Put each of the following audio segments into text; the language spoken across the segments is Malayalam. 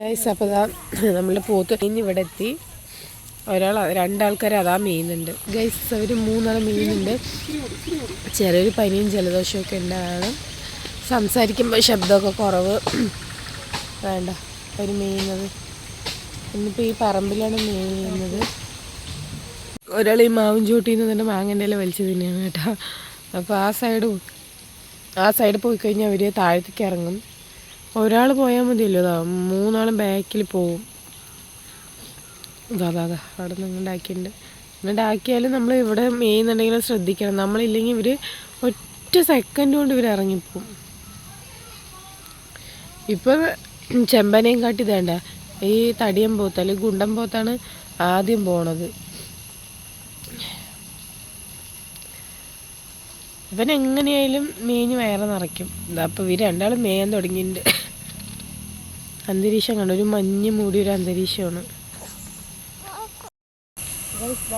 ഗൈസ് അപ്പോൾ നമ്മളുടെ പോത്ത് കഴിഞ്ഞ് ഇവിടെ എത്തി. രണ്ടാൾക്കാർ അതാ മെയ്യുന്നുണ്ട് ഗൈസ്. അവർ മൂന്നാൾ മെയ്യുന്നുണ്ട്. ചെറിയൊരു പനിയും ജലദോഷമൊക്കെ ഉണ്ടാണ്. സംസാരിക്കുമ്പോൾ ശബ്ദമൊക്കെ കുറവ്. വേണ്ട അവർ മെയ്യുന്നത്. ഇന്നിപ്പോൾ ഈ പറമ്പിലാണ് മെയ്യുന്നത്. ഒരാൾ ഈ മാവും ചൂട്ടിൽ നിന്ന് തന്നെ മാങ്ങൻ്റെ ഇല വലിച്ചു തന്നെയാണ് കേട്ടോ. അപ്പോൾ ആ സൈഡ് പോയി കഴിഞ്ഞാൽ അവർ താഴത്തേക്ക് ഇറങ്ങും. ഒരാൾ പോയാൽ മതിയല്ലോ. മൂന്നാളും ബാക്കിൽ പോവും. അതാ അവിടെ നിന്ന് ഉണ്ടാക്കിയിട്ടുണ്ട്. എന്നിട്ട് ആക്കിയാലും നമ്മൾ ഇവിടെ മെയ്യുന്നുണ്ടെങ്കിലും ശ്രദ്ധിക്കണം. നമ്മളില്ലെങ്കിൽ ഇവർ ഒറ്റ സെക്കൻഡ് കൊണ്ട് ഇവർ ഇറങ്ങിപ്പോവും. ഇപ്പം ചെമ്പനയും കാട്ടി വേണ്ട ഈ തടിയം പോത്ത് അല്ലെങ്കിൽ ഗുണ്ടൻ പോത്താണ് ആദ്യം പോണത്. ഇവൻ എങ്ങനെയായാലും മേഞ്ഞ് വയറ് നിറയ്ക്കും. അപ്പോൾ ഇവർ രണ്ടാളും മേയാൻ തുടങ്ങിയിട്ടുണ്ട്. അന്തരീക്ഷം കണ്ടു, ഒരു മഞ്ഞ് മൂടിയൊരു അന്തരീക്ഷമാണ്.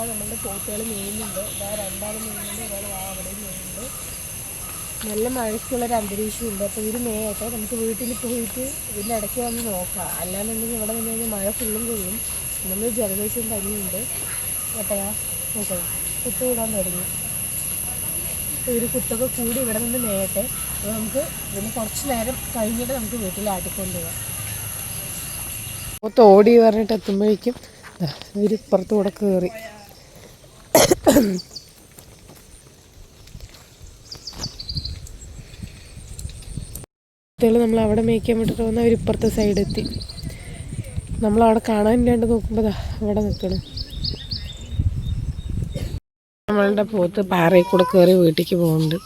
നമ്മളുടെ പോത്തുകൾ മേയുന്നുണ്ട്. രണ്ടാളും മേയുന്നുണ്ട്, ഒരാൾ അവിടെ മേയുന്നുണ്ട്. നല്ല മഴയ്ക്കുള്ളൊരു അന്തരീക്ഷമുണ്ട്. അപ്പോൾ ഇവർ മേയട്ടെ, നമുക്ക് വീട്ടിൽ പോയിട്ട് ഇതിൻ്റെ ഇടയ്ക്ക് വന്ന് നോക്കാം. അല്ലാന്നുണ്ടെങ്കിൽ ഇവിടെ നിന്ന് കഴിഞ്ഞാൽ മഴ ഫുള്ളും കൊള്ളും. നമ്മൾ ജലദോഷം തന്നെയുണ്ട് കേട്ടയാ. നോക്കാം, കുത്തു വിടാൻ തുടങ്ങി. ഒരു കുത്തൊക്കെ കൂടി ഇവിടെ നിന്ന് മേയട്ടെ. അപ്പോൾ നമുക്ക് ഇതിന് കുറച്ച് നേരം കഴിഞ്ഞിട്ട് നമുക്ക് വീട്ടിൽ ആട്ടിക്കൊണ്ടുപോകാം. അപ്പോൾ തോടി പറഞ്ഞിട്ട് എത്തുമ്പോഴേക്കും ഇവർ ഇപ്പുറത്ത് കൂടെ കയറി. നമ്മൾ അവിടെ മേയ്ക്കാൻ വിട്ടിട്ട് വന്നാൽ അവർ ഇപ്പുറത്തെ സൈഡെത്തി. നമ്മളവിടെ കാണാനില്ലാണ്ട് നോക്കുമ്പോൾ അവിടെ നിൽക്കണം. നമ്മളുടെ പോത്ത് പാറയിൽ കൂടെ കയറി വീട്ടിലേക്ക് പോകുന്നുണ്ട്.